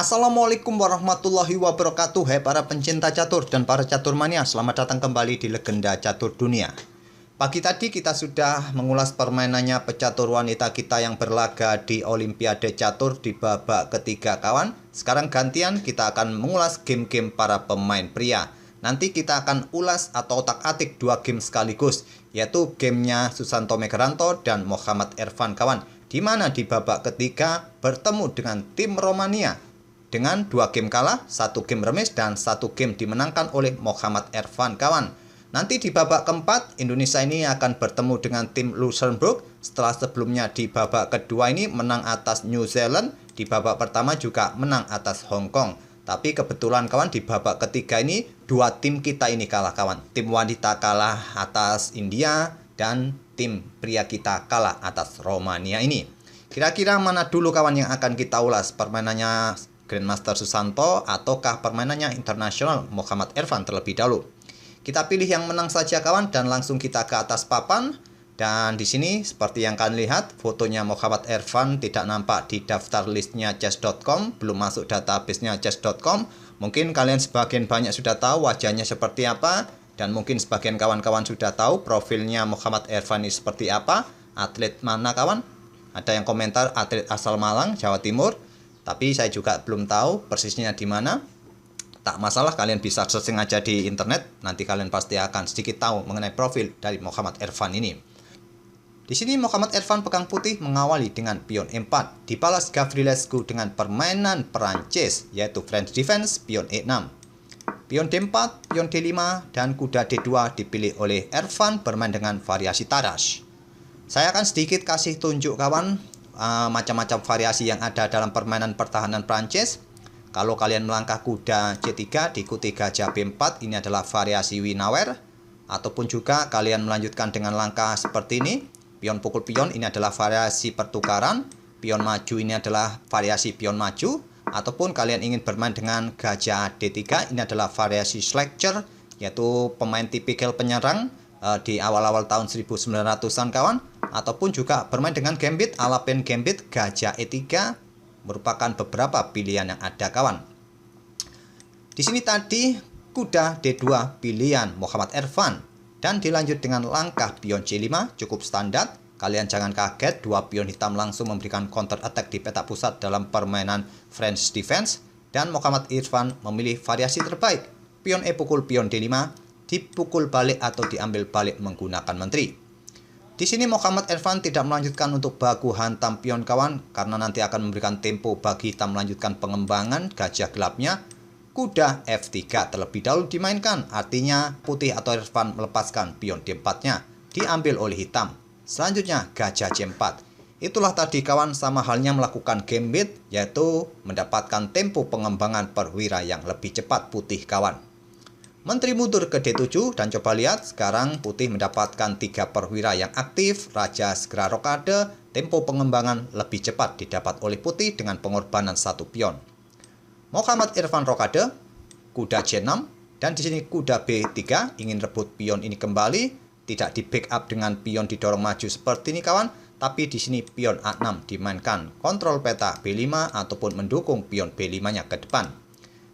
Assalamualaikum warahmatullahi wabarakatuh. Hai para pencinta catur dan para catur mania, selamat datang kembali di Legenda Catur Dunia. Pagi tadi kita sudah mengulas permainannya pecatur wanita kita yang berlaga di Olimpiade Catur di babak ketiga kawan. Sekarang gantian kita akan mengulas game-game para pemain pria. Nanti kita akan ulas atau otak-atik dua game sekaligus, yaitu gamenya Susanto Megaranto dan Muhammad Irfan kawan, di mana di babak ketiga bertemu dengan tim Romania dengan 2 game kalah, 1 game remis, dan 1 game dimenangkan oleh Muhammad Irfan kawan. Nanti di babak keempat, Indonesia ini akan bertemu dengan tim Luxembourg setelah sebelumnya di babak kedua ini menang atas New Zealand, di babak pertama juga menang atas Hong Kong. Tapi kebetulan kawan di babak ketiga ini dua tim kita ini kalah kawan. Tim wanita kalah atas India dan tim pria kita kalah atas Romania ini. Kira-kira mana dulu kawan yang akan kita ulas, permainannya Grandmaster Susanto ataukah permainannya internasional Muhammad Irfan terlebih dahulu? Kita pilih yang menang saja kawan dan langsung kita ke atas papan. Dan di sini seperti yang kalian lihat, fotonya Muhammad Irfan tidak nampak di daftar listnya chess.com, belum masuk database-nya chess.com. Mungkin kalian sebagian banyak sudah tahu wajahnya seperti apa, dan mungkin sebagian kawan-kawan sudah tahu profilnya Muhammad Irfan ini seperti apa. Atlet mana kawan? Ada yang komentar atlet asal Malang, Jawa Timur. Tapi saya juga belum tahu persisnya di mana. Tak masalah, kalian bisa searching aja di internet. Nanti kalian pasti akan sedikit tahu mengenai profil dari Muhammad Irfan ini. Di sini Muhammad Irfan pegang putih mengawali dengan pion E4. Dibalas Gavrilescu dengan permainan Perancis, yaitu French defense, pion E6. Pion D4, pion D5, dan kuda D2 dipilih oleh Irfan bermain dengan variasi Tarrasch. Saya akan sedikit kasih tunjuk kawan macam-macam variasi yang ada dalam permainan pertahanan Prancis. Kalau kalian melangkah kuda C3 diikuti gajah B4, ini adalah variasi Winawer. Ataupun juga kalian melanjutkan dengan langkah seperti ini, pion pukul pion, ini adalah variasi pertukaran. Pion maju ini adalah variasi pion maju. Ataupun kalian ingin bermain dengan gajah D3, ini adalah variasi Schleicher, yaitu pemain tipikal penyerang di awal-awal tahun 1900-an kawan. Ataupun juga bermain dengan gambit ala pen gambit gajah E3, merupakan beberapa pilihan yang ada kawan. Di sini tadi kuda D2 pilihan Muhammad Irfan, dan dilanjut dengan langkah pion C5 cukup standar. Kalian jangan kaget, dua pion hitam langsung memberikan counter attack di peta pusat dalam permainan French defense, dan Muhammad Irfan memilih variasi terbaik, pion E pukul pion D5, dipukul balik atau diambil balik menggunakan menteri. Di sini Muhammad Irfan tidak melanjutkan untuk baku hantam pion kawan, karena nanti akan memberikan tempo bagi hitam melanjutkan pengembangan gajah gelapnya. Kuda F3 terlebih dahulu dimainkan, artinya putih atau Irfan melepaskan pion D4-nya, diambil oleh hitam. Selanjutnya gajah C4. Itulah tadi kawan, sama halnya melakukan gambit, yaitu mendapatkan tempo pengembangan perwira yang lebih cepat putih kawan. Menteri mundur ke D7, dan coba lihat sekarang putih mendapatkan 3 perwira yang aktif. Raja segera rokade, tempo pengembangan lebih cepat didapat oleh putih dengan pengorbanan 1 pion. Muhammad Irfan rokade, kuda C6, dan di sini kuda B3 ingin rebut pion ini kembali, tidak di backup dengan pion didorong maju seperti ini kawan, tapi di sini pion A6 dimainkan, kontrol peta B5 ataupun mendukung pion B5-nya ke depan.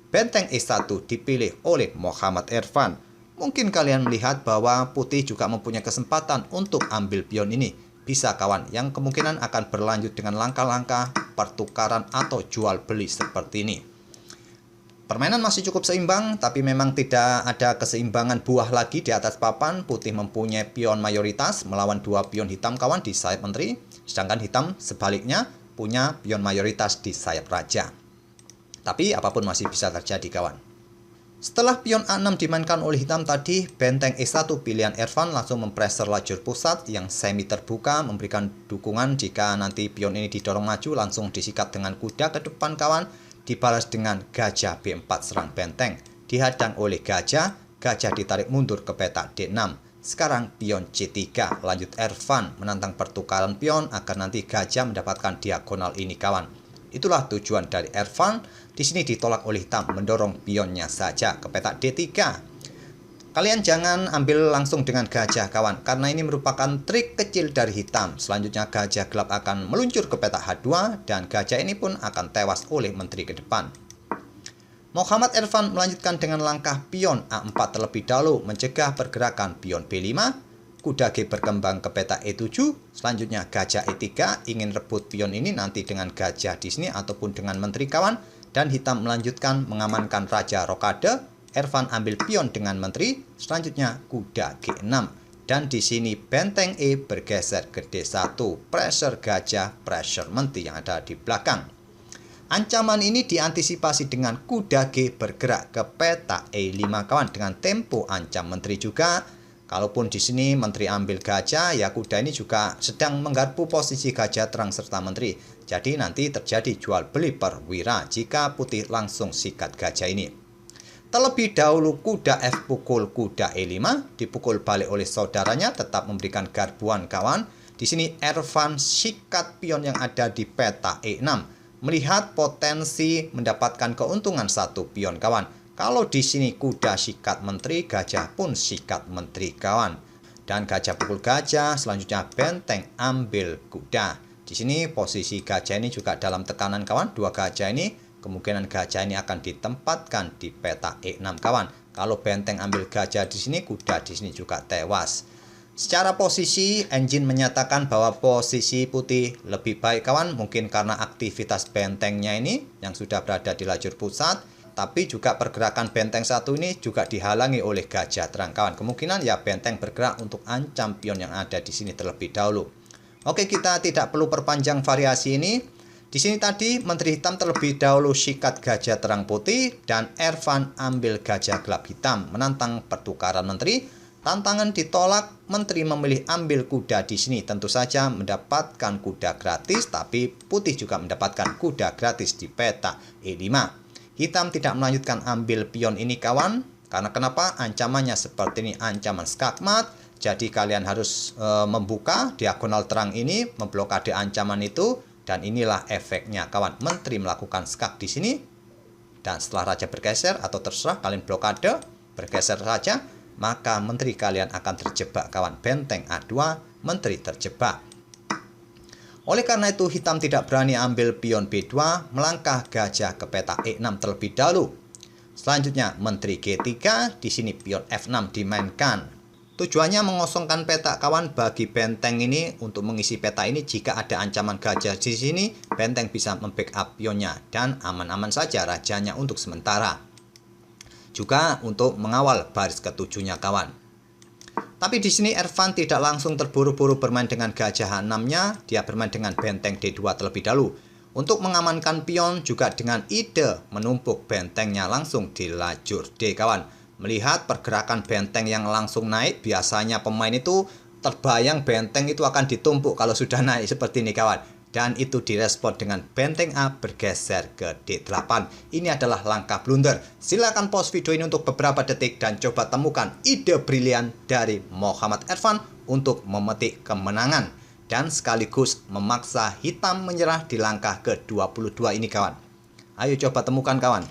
Benteng E1 dipilih oleh Muhammad Irfan. Mungkin kalian melihat bahwa putih juga mempunyai kesempatan untuk ambil pion ini. Bisa kawan, yang kemungkinan akan berlanjut dengan langkah-langkah pertukaran atau jual beli seperti ini. Permainan masih cukup seimbang, tapi memang tidak ada keseimbangan buah lagi di atas papan. Putih mempunyai pion mayoritas melawan 2 pion hitam kawan di sayap menteri, sedangkan hitam sebaliknya punya pion mayoritas di sayap raja. Tapi apapun masih bisa terjadi kawan. Setelah pion A6 dimainkan oleh hitam tadi, benteng E1 pilihan Irfan langsung mempreser lajur pusat yang semi terbuka, memberikan dukungan jika nanti pion ini didorong maju langsung disikat dengan kuda ke depan kawan. Dibalas dengan gajah B4 serang benteng, dihadang oleh gajah ditarik mundur ke peta D6. Sekarang pion C3, lanjut Irfan menantang pertukaran pion agar nanti gajah mendapatkan diagonal ini kawan. Itulah tujuan dari Irfan. Di sini ditolak oleh hitam, mendorong pionnya saja ke peta D3. Kalian jangan ambil langsung dengan gajah kawan, karena ini merupakan trik kecil dari hitam. Selanjutnya gajah gelap akan meluncur ke petak H2 dan gajah ini pun akan tewas oleh menteri ke depan. Muhammad Irfan melanjutkan dengan langkah pion A4 terlebih dahulu mencegah pergerakan pion B5. Kuda G berkembang ke petak E7. Selanjutnya gajah E3 ingin rebut pion ini nanti dengan gajah di sini ataupun dengan menteri kawan. Dan hitam melanjutkan mengamankan raja rokade. Irfan ambil pion dengan menteri, selanjutnya kuda G6. Dan di sini benteng E bergeser ke D1. Pressure gajah, pressure menteri yang ada di belakang. Ancaman ini diantisipasi dengan kuda G bergerak ke petak E5 kawan dengan tempo ancam menteri juga. Kalaupun di sini menteri ambil gajah, ya kuda ini juga sedang menggarpu posisi gajah terang serta menteri. Jadi nanti terjadi jual beli perwira jika putih langsung sikat gajah ini. Terlebih dahulu kuda F pukul kuda E5, dipukul balik oleh saudaranya, tetap memberikan garbuan kawan. Di sini Irfan sikat pion yang ada di peta E6, melihat potensi mendapatkan keuntungan satu pion kawan. Kalau di sini kuda sikat menteri, gajah pun sikat menteri kawan. Dan gajah pukul gajah, selanjutnya benteng ambil kuda. Di sini posisi gajah ini juga dalam tekanan kawan, dua gajah ini. Kemungkinan gajah ini akan ditempatkan di peta E6 kawan. Kalau benteng ambil gajah di sini, kuda di sini juga tewas. Secara posisi, engine menyatakan bahwa posisi putih lebih baik kawan. Mungkin karena aktivitas bentengnya ini yang sudah berada di lajur pusat. Tapi juga pergerakan benteng satu ini juga dihalangi oleh gajah terang kawan. Kemungkinan ya benteng bergerak untuk ancam pion yang ada di sini terlebih dahulu. Oke, kita tidak perlu perpanjang variasi ini. Di sini tadi menteri hitam terlebih dahulu sikat gajah terang putih dan Irfan ambil gajah gelap hitam menantang pertukaran menteri. Tantangan ditolak, menteri memilih ambil kuda di sini. Tentu saja mendapatkan kuda gratis, tapi putih juga mendapatkan kuda gratis di peta E5. Hitam tidak melanjutkan ambil pion ini kawan. Karena kenapa? Ancamannya seperti ini, ancaman skakmat. Jadi kalian harus membuka diagonal terang ini, memblokade ancaman itu. Dan inilah efeknya kawan. Menteri melakukan skak di sini. Dan setelah raja bergeser atau terserah kalian blokade, bergeser saja, maka menteri kalian akan terjebak kawan. Benteng A2, menteri terjebak. Oleh karena itu hitam tidak berani ambil pion B2, melangkah gajah ke peta E6 terlebih dahulu. Selanjutnya menteri G3, di sini pion F6 dimainkan. Tujuannya mengosongkan peta kawan bagi benteng ini untuk mengisi peta ini. Jika ada ancaman gajah di sini, benteng bisa membackup pionnya dan aman-aman saja rajanya untuk sementara. Juga untuk mengawal baris ketujuhnya kawan. Tapi di sini Irfan tidak langsung terburu-buru bermain dengan gajah H6-nya, dia bermain dengan benteng D2 terlebih dahulu. Untuk mengamankan pion juga dengan ide menumpuk bentengnya langsung di lajur D kawan. Melihat pergerakan benteng yang langsung naik, biasanya pemain itu terbayang benteng itu akan ditumpuk kalau sudah naik seperti ini kawan. Dan itu direspon dengan benteng A bergeser ke D8. Ini adalah langkah blunder. Silakan pause video ini untuk beberapa detik dan coba temukan ide brilian dari Muhammad Irfan untuk memetik kemenangan. Dan sekaligus memaksa hitam menyerah di langkah ke-22 ini kawan. Ayo coba temukan kawan.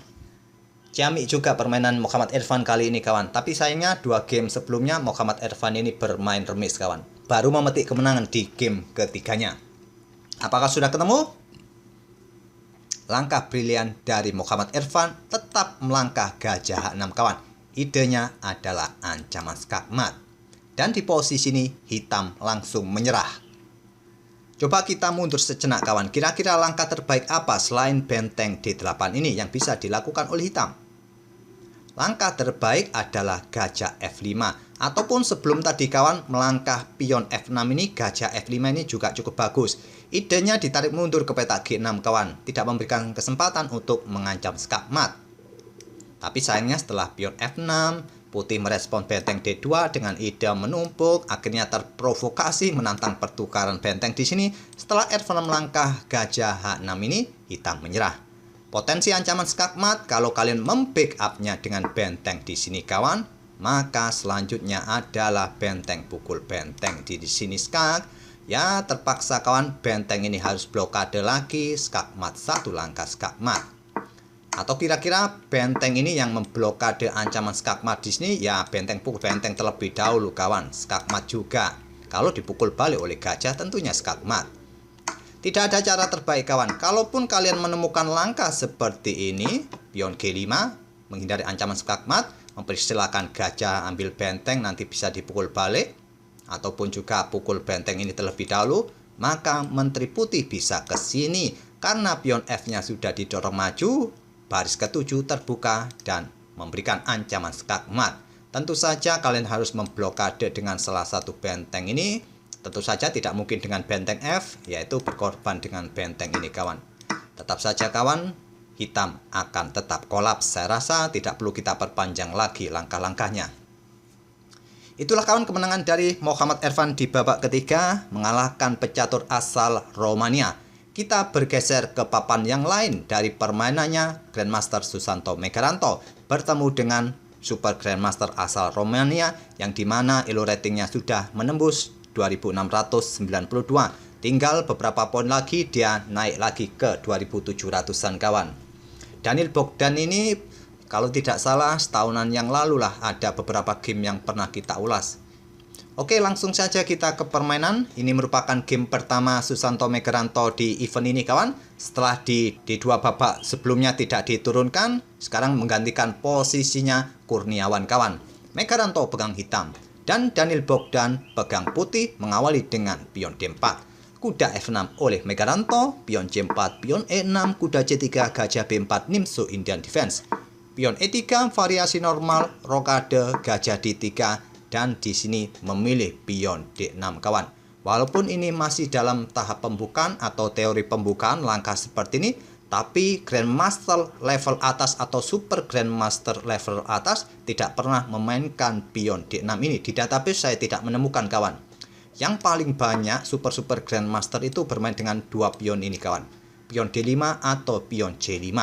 Ciamik juga permainan Muhammad Irfan kali ini kawan. Tapi sayangnya 2 game sebelumnya Muhammad Irfan ini bermain remis kawan. Baru memetik kemenangan di game ketiganya. Apakah sudah ketemu? Langkah brilian dari Muhammad Irfan tetap melangkah gajah H6 kawan. Idenya adalah ancaman skakmat. Dan di posisi ini hitam langsung menyerah. Coba kita mundur sejenak kawan. Kira-kira langkah terbaik apa selain benteng D8 ini yang bisa dilakukan oleh hitam? Langkah terbaik adalah gajah F5. Ataupun sebelum tadi kawan melangkah pion F6 ini, gajah F5 ini juga cukup bagus. Idenya ditarik mundur ke peta G6 kawan. Tidak memberikan kesempatan untuk mengancam skakmat. Tapi sayangnya setelah pion F6, putih merespon benteng D2 dengan ide menumpuk, akhirnya terprovokasi menantang pertukaran benteng di sini. Setelah Irfan melangkah gajah H6 ini, hitam menyerah. Potensi ancaman skakmat kalau kalian membackupnya dengan benteng di sini kawan, maka selanjutnya adalah benteng pukul benteng di sini skak. Ya terpaksa kawan, benteng ini harus blokade lagi, skakmat satu langkah skakmat. Atau kira-kira benteng ini yang memblokade ancaman skakmat di sini, ya benteng terlebih dahulu kawan. Skakmat juga. Kalau dipukul balik oleh gajah tentunya skakmat. Tidak ada cara terbaik kawan. Kalaupun kalian menemukan langkah seperti ini, pion G5 menghindari ancaman skakmat, mempersilahkan gajah ambil benteng, nanti bisa dipukul balik, ataupun juga pukul benteng ini terlebih dahulu, maka Menteri Putih bisa ke sini. Karena pion F-nya sudah didorong maju, baris ke-7 terbuka dan memberikan ancaman skakmat. Tentu saja kalian harus memblokade dengan salah satu benteng ini. Tentu saja tidak mungkin dengan benteng F, yaitu berkorban dengan benteng ini kawan. Tetap saja kawan, hitam akan tetap kolaps. Saya rasa tidak perlu kita perpanjang lagi langkah-langkahnya. Itulah kawan kemenangan dari Muhammad Ervan di babak ketiga, mengalahkan pecatur asal Romania. Kita bergeser ke papan yang lain dari permainannya. Grandmaster Susanto Megaranto bertemu dengan Super Grandmaster asal Romania, yang dimana elo ratingnya sudah menembus 2692. Tinggal beberapa poin lagi dia naik lagi ke 2700-an kawan. Daniil Bogdan ini kalau tidak salah setahunan yang lalu lah ada beberapa game yang pernah kita ulas. Oke, langsung saja kita ke permainan. Ini merupakan game pertama Susanto Megaranto di event ini kawan. Setelah di dua babak sebelumnya tidak diturunkan, sekarang menggantikan posisinya Kurniawan kawan. Megaranto pegang hitam dan Daniil Bogdan pegang putih, mengawali dengan pion D4. Kuda F6 oleh Megaranto, pion C4, pion E6, kuda C3, gajah B4, Nimzo Indian Defense. Pion E3 variasi normal, rokade, gajah D3, dan di sini memilih pion D6 kawan. Walaupun ini masih dalam tahap pembukaan atau teori pembukaan langkah seperti ini, tapi Grandmaster level atas atau Super Grandmaster level atas tidak pernah memainkan pion D6 ini. Di database saya tidak menemukan kawan. Yang paling banyak Super Grandmaster itu bermain dengan dua pion ini kawan. Pion D5 atau pion C5.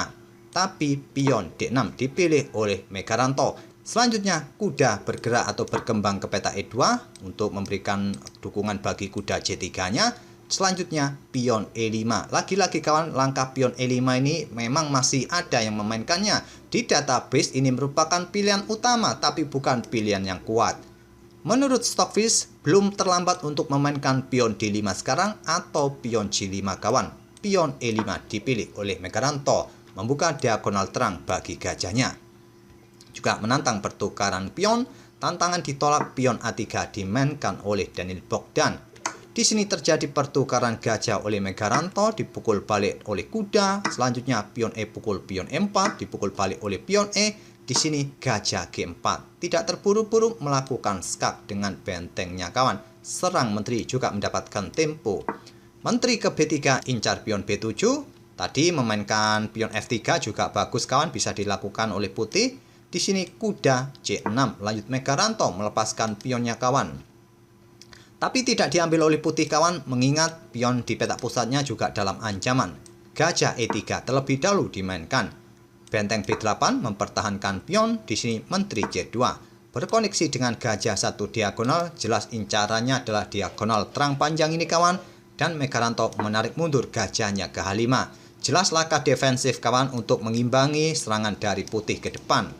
Tapi pion D6 dipilih oleh Megaranto. Selanjutnya kuda bergerak atau berkembang ke peta E2 untuk memberikan dukungan bagi kuda C3-nya. Selanjutnya pion E5. Lagi-lagi kawan, langkah pion E5 ini memang masih ada yang memainkannya. Di database ini merupakan pilihan utama tapi bukan pilihan yang kuat. Menurut Stockfish, belum terlambat untuk memainkan pion D5 sekarang atau pion C5 kawan. Pion E5 dipilih oleh Megaranto, membuka diagonal terang bagi gajahnya. Juga menantang pertukaran pion, tantangan ditolak, pion A3 dimainkan oleh Daniil Bogdan. Di sini terjadi pertukaran gajah oleh Megaranto, dipukul balik oleh kuda. Selanjutnya pion E pukul pion E4, dipukul balik oleh pion E. Di sini gajah G4. Tidak terburu-buru melakukan skak dengan bentengnya kawan. Serang Menteri juga mendapatkan tempo. Menteri ke B3 incar pion B7. Tadi memainkan pion F3 juga bagus kawan, bisa dilakukan oleh putih. Di sini kuda C6. Lanjut Megaranto melepaskan pionnya kawan. Tapi tidak diambil oleh putih kawan, mengingat pion di petak pusatnya juga dalam ancaman. Gajah E3 terlebih dahulu dimainkan. Benteng B8 mempertahankan pion, di sini Menteri C2. Berkoneksi dengan gajah satu diagonal, jelas incarannya adalah diagonal terang panjang ini kawan, dan Megaranto menarik mundur gajahnya ke H5. Jelas langkah defensif kawan untuk mengimbangi serangan dari putih ke depan.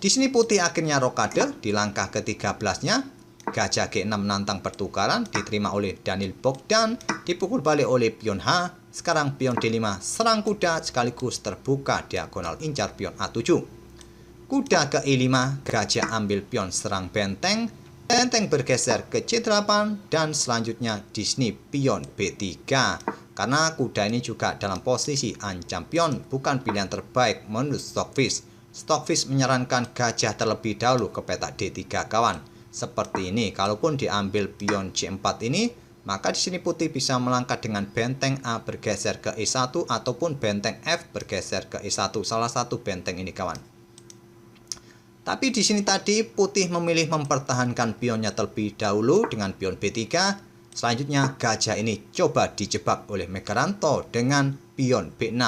Di sini putih akhirnya rokade di langkah ke-13-nya. Gajah G6 menantang pertukaran, diterima oleh Daniil Bogdan, dipukul balik oleh pion H. Sekarang pion D5 serang kuda sekaligus terbuka diagonal incar pion A7. Kuda ke E5, gajah ambil pion serang benteng. Benteng bergeser ke C8 dan selanjutnya di sini pion B3. Karena kuda ini juga dalam posisi ancam pion, bukan pilihan terbaik menurut Stockfish. Stockfish menyarankan gajah terlebih dahulu ke peta D3 kawan. Seperti ini, kalaupun diambil pion C4 ini, maka di sini putih bisa melangkah dengan benteng A bergeser ke E1 ataupun benteng F bergeser ke E1, salah satu benteng ini kawan. Tapi di sini tadi putih memilih mempertahankan pionnya terlebih dahulu dengan pion B3. Selanjutnya gajah ini coba dijebak oleh Megaranto dengan pion B6.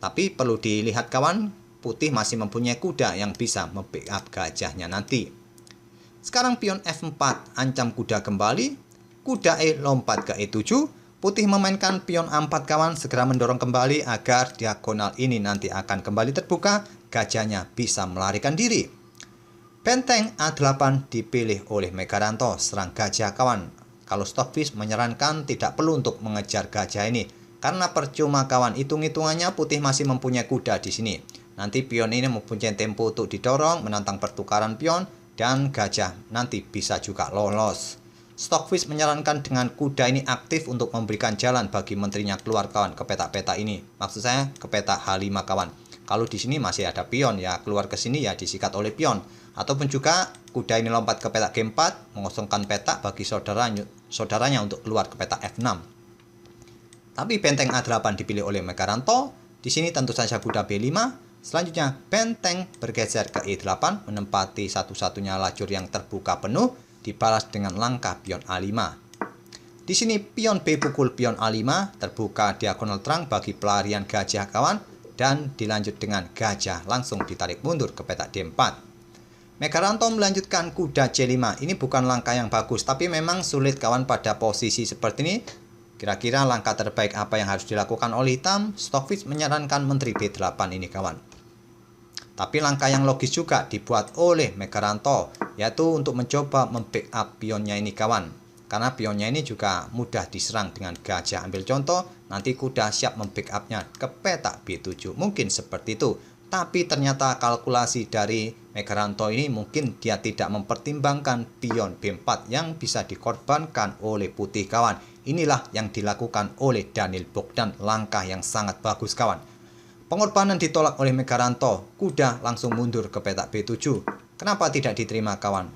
Tapi perlu dilihat kawan, putih masih mempunyai kuda yang bisa membackup gajahnya nanti. Sekarang pion F4 ancam kuda kembali. Kuda E lompat ke E7, Putih memainkan pion A4 kawan, segera mendorong kembali agar diagonal ini nanti akan kembali terbuka, gajahnya bisa melarikan diri. Benteng A8 dipilih oleh Megaranto, serang gajah kawan. Kalau Stockfish menyarankan tidak perlu untuk mengejar gajah ini, karena percuma kawan, hitung-hitungannya putih masih mempunyai kuda di sini. Nanti pion ini mempunyai tempo untuk didorong, menantang pertukaran pion, dan gajah nanti bisa juga lolos. Stockfish menyarankan dengan kuda ini aktif untuk memberikan jalan bagi menterinya keluar kawan ke petak-petak ini. Maksud saya ke petak H5 kawan. Kalau di sini masih ada pion ya keluar ke sini ya disikat oleh pion. Ataupun juga kuda ini lompat ke petak G4 mengosongkan petak bagi saudaranya untuk keluar ke petak F6. Tapi benteng A8 dipilih oleh Megaranto. Di sini tentu saja kuda B5. Selanjutnya benteng bergeser ke E8 menempati satu-satunya lajur yang terbuka penuh. Dibalas dengan langkah pion A5. Di sini pion B pukul pion A5 terbuka diagonal terang bagi pelarian gajah kawan dan dilanjut dengan gajah langsung ditarik mundur ke petak D4. Megaranto melanjutkan kuda C5. Ini bukan langkah yang bagus tapi memang sulit kawan pada posisi seperti ini. Kira-kira langkah terbaik apa yang harus dilakukan oleh hitam? Stockfish menyarankan menteri B8 ini kawan. Tapi langkah yang logis juga dibuat oleh Megaranto, yaitu untuk mencoba membackup pionnya ini kawan. Karena pionnya ini juga mudah diserang dengan gajah. Ambil contoh, nanti kuda siap membackupnya ke petak B7. Mungkin seperti itu. Tapi ternyata kalkulasi dari Megaranto ini mungkin dia tidak mempertimbangkan pion B4 yang bisa dikorbankan oleh putih kawan. Inilah yang dilakukan oleh Daniel Bogdan, langkah yang sangat bagus kawan. Pengorbanan ditolak oleh Megaranto, kuda langsung mundur ke petak B7. Kenapa tidak diterima kawan?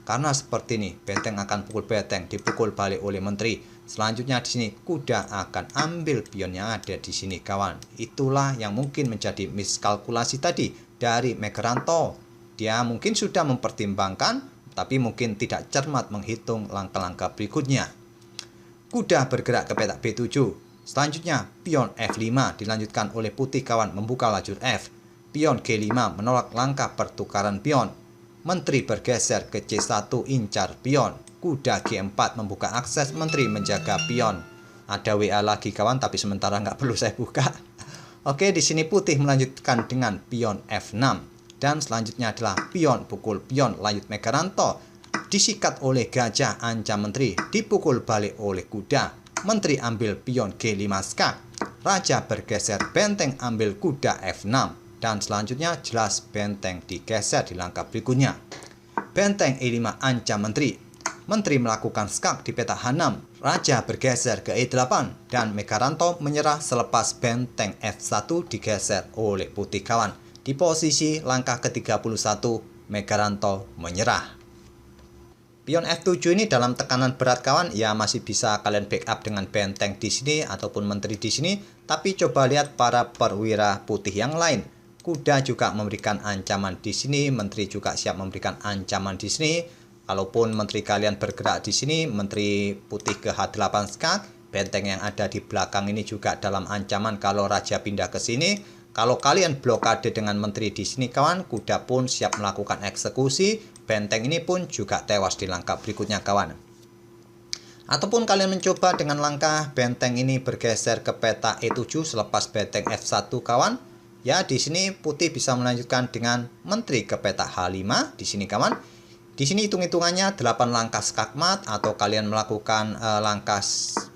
Karena seperti ini, benteng akan pukul benteng, dipukul balik oleh menteri. Selanjutnya di sini kuda akan ambil pion yang ada di sini kawan. Itulah yang mungkin menjadi miskalkulasi tadi dari Megaranto. Dia mungkin sudah mempertimbangkan, tapi mungkin tidak cermat menghitung langkah-langkah berikutnya. Kuda bergerak ke petak B7. Selanjutnya, pion F5 dilanjutkan oleh putih kawan membuka lajur F. Pion G5 menolak langkah pertukaran pion. Menteri bergeser ke C1 incar pion. Kuda G4 membuka akses, menteri menjaga pion. Ada WA lagi kawan, tapi sementara nggak perlu saya buka. Oke, di sini putih melanjutkan dengan pion F6. Dan selanjutnya adalah pion pukul pion lanjut Megaranto. Disikat oleh gajah ancam menteri, dipukul balik oleh kuda. Menteri ambil pion G5 skak. Raja bergeser, benteng ambil kuda F6. Dan selanjutnya jelas benteng digeser di langkah berikutnya. Benteng E5 ancam menteri. Menteri melakukan skak di petak H6. Raja bergeser ke E8 dan Megaranto menyerah selepas benteng F1 digeser oleh putih kawan. Di posisi langkah ke-31 Megaranto menyerah. Pion F7 ini dalam tekanan berat kawan, ya masih bisa kalian backup dengan benteng di sini ataupun menteri di sini, tapi coba lihat para perwira putih yang lain. Kuda juga memberikan ancaman di sini, menteri juga siap memberikan ancaman di sini. Kalaupun menteri kalian bergerak di sini, menteri putih ke H8 skak, benteng yang ada di belakang ini juga dalam ancaman kalau raja pindah ke sini. Kalau kalian blokade dengan menteri di sini kawan, kuda pun siap melakukan eksekusi. Benteng ini pun juga tewas di langkah berikutnya kawan. Ataupun kalian mencoba dengan langkah benteng ini bergeser ke peta E7 selepas benteng F1 kawan. Ya, di sini putih bisa melanjutkan dengan menteri ke peta H5 di sini kawan. Di sini hitung-hitungannya 8 langkah skakmat atau kalian melakukan langkah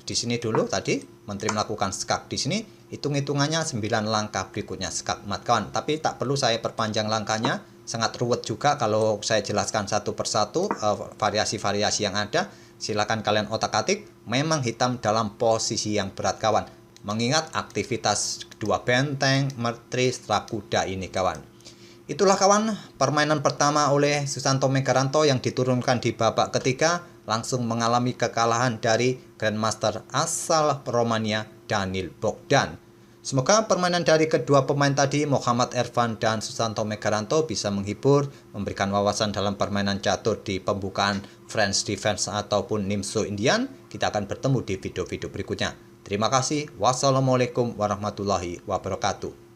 di sini dulu tadi, menteri melakukan skak di sini. Hitung-hitungannya 9 langkah berikutnya skakmat kawan. Tapi tak perlu saya perpanjang langkahnya. Sangat ruwet juga kalau saya jelaskan satu persatu variasi-variasi yang ada. Silakan kalian otak-atik. Memang hitam dalam posisi yang berat kawan. Mengingat aktivitas kedua benteng, menteri, setelah kuda ini kawan. Itulah kawan permainan pertama oleh Susanto Megaranto yang diturunkan di babak ketiga. Langsung mengalami kekalahan dari Grandmaster asal Romania Daniel Bogdan. Semoga permainan dari kedua pemain tadi, Muhammad Ervan dan Susanto Megaranto, bisa menghibur, memberikan wawasan dalam permainan catur di pembukaan French Defense ataupun Nimzo Indian. Kita akan bertemu di video-video berikutnya. Terima kasih. Wassalamualaikum warahmatullahi wabarakatuh.